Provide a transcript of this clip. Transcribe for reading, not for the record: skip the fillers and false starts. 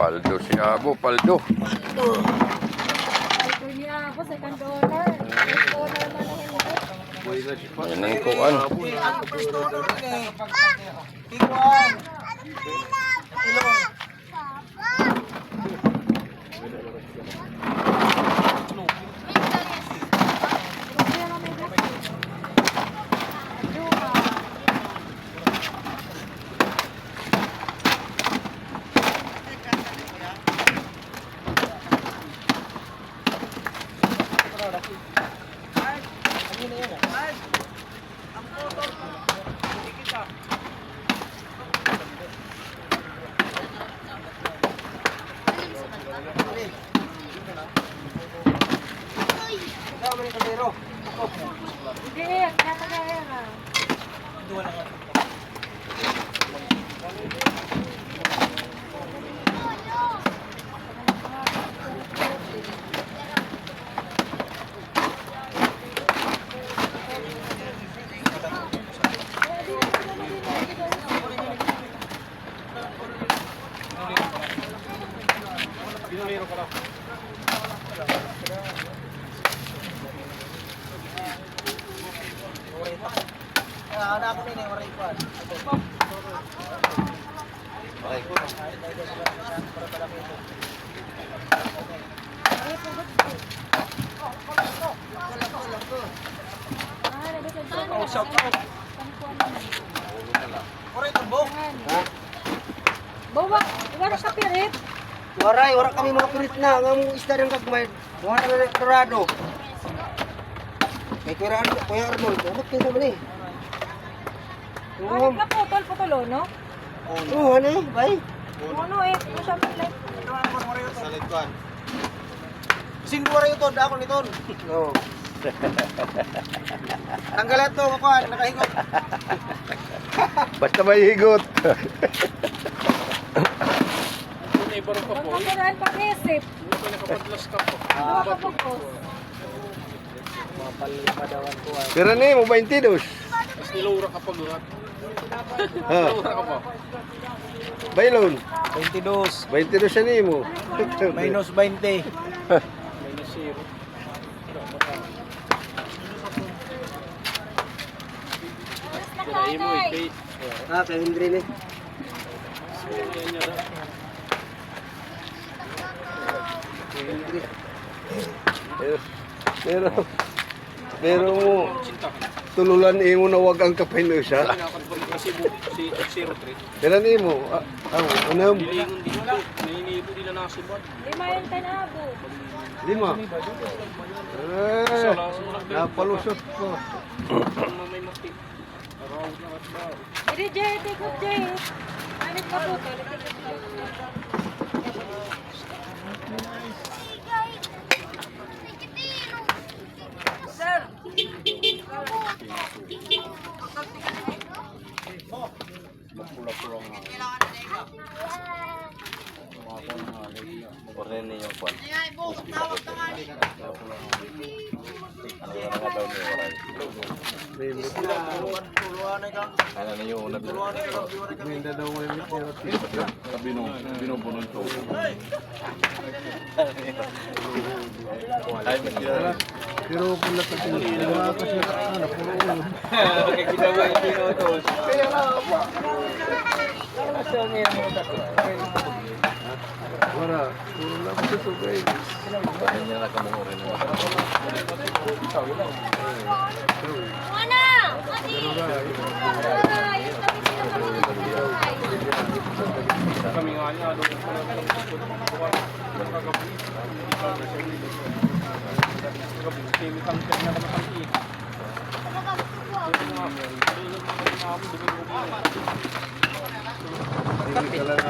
Paldo si Abo, paldo. Ito niya ako, second owner. First owner na lang hindi. Yan ang kuan. First order rin eh. Tingwan. Ilong. Hindi, nakakaya ka. Anak ko ni oray ko. Oray ko. Oh, shout out. Oray tumbok. Ha? Bawa, wala ka pirit. Waray, wala kami mga pirit na. Nga mong isda ng gagmay. Wala na Dorado. Kay Kuya Arnold, dapat kayo naman eh. Ano ka putol, putulo, no? Oo, ano eh, bay? Ano eh, masya mo lang. Sa likuan. Sing dua rin ito, dako nito. Oo. Tanggalan to, kakuan, nakahingot. Basta may higot. Magkakaraan pag-isip. Ano ka po? Mapalipadawan ko. Pero ni mo 22. Mas nilura ka pa lurat. Ha. Nilura ka pa. Bailon. 22. 22 siya ni mo. Minus 20. Minus 0. Kinahin mo eh. Ah, kay Henry ni. Pero mo tululan imo na wag ang kapay no siya. Kasi si 03. Pero ni mo ano Lilingon din ito. Nainito nila na subad. Lima yung tanabo. lima. Napalusot ko. May matik. Around na at ba. Hindi, Jay, tikot, Jay. Anit ka po, Korne niyo kwan. Ano niyo una Minda daw may binubunod to. Ay, magkira. Pero pula sa sila kasi ano puro ulo. Kaya ginawa yung pinotos. Kaya na ba? Wala, puro lang sa subay. Kanya na kamungurin mo. Mana? Kami nga niya, doon ko na lang kagabi. Chemical check na naman ang i. Ito nga,